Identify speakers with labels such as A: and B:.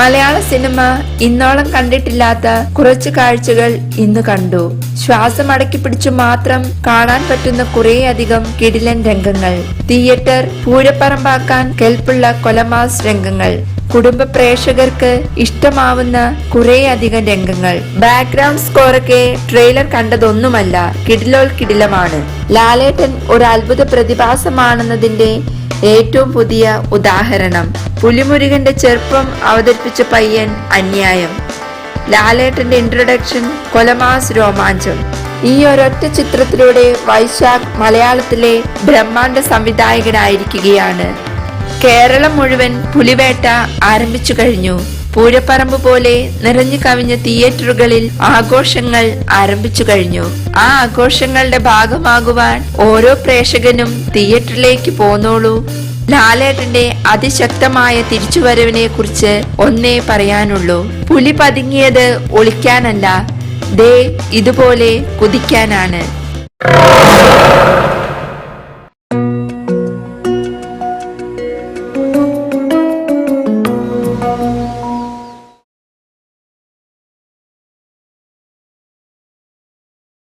A: മലയാള cinema ഇന്നോളം കണ്ടിട്ടില്ലാത്ത കുറച്ച് കാഴ്ചകൾ ഇന്ന് കണ്ടു. ശ്വാസം അടക്കി പിടിച്ചു മാത്രം കാണാൻ പറ്റുന്ന കുറേയധികം കിടിലൻ രംഗങ്ങൾ, തിയേറ്റർ പൂരപ്പറമ്പാക്കാൻ കെൽപ്പുള്ള കൊലമാസ് രംഗങ്ങൾ, കുടുംബ പ്രേക്ഷകർക്ക് ഇഷ്ടമാവുന്ന കുറേയധികം രംഗങ്ങൾ. Background സ്കോറൊക്കെ trailer കണ്ടതൊന്നുമല്ല, കിടിലമാണ്. ലാലേട്ടൻ ഒരു അത്ഭുത പ്രതിഭാസമാണെന്നതിന്റെ ഏറ്റവും പുതിയ ഉദാഹരണം. പുലിമുരുകന്റെ ചെറുപ്പം അവതരിപ്പിച്ച പയ്യൻ അന്യായം, ലാലേട്ടന്റെ ഇൻട്രൊഡക്ഷൻ കൊലമാസ് രോമാഞ്ചം. ഈ ഒരൊറ്റ ചിത്രത്തിലൂടെ വൈശാഖ് മലയാളത്തിലെ ബ്രഹ്മാണ്ഡ സംവിധായകനായിരിക്കുകയാണ്. കേരളം മുഴുവൻ പുലിവേട്ട ആരംഭിച്ചു കഴിഞ്ഞു. പൂരപ്പറമ്പ് പോലെ നിറഞ്ഞു കവിഞ്ഞ തിയേറ്ററുകളിൽ ആഘോഷങ്ങൾ ആരംഭിച്ചു കഴിഞ്ഞു. ആ ആഘോഷങ്ങളുടെ ഭാഗമാകുവാൻ ഓരോ പ്രേക്ഷകനും തിയേറ്ററിലേക്ക് പോന്നോളൂ. ലാലേട്ടന്റെ അതിശക്തമായ തിരിച്ചുവരവിനെ കുറിച്ച് ഒന്നേ പറയാനുള്ളൂ. പുലി പതുങ്ങിയത് ഒളിക്കാനല്ല, ദേ ഇതുപോലെ കുതിക്കാനാണ്.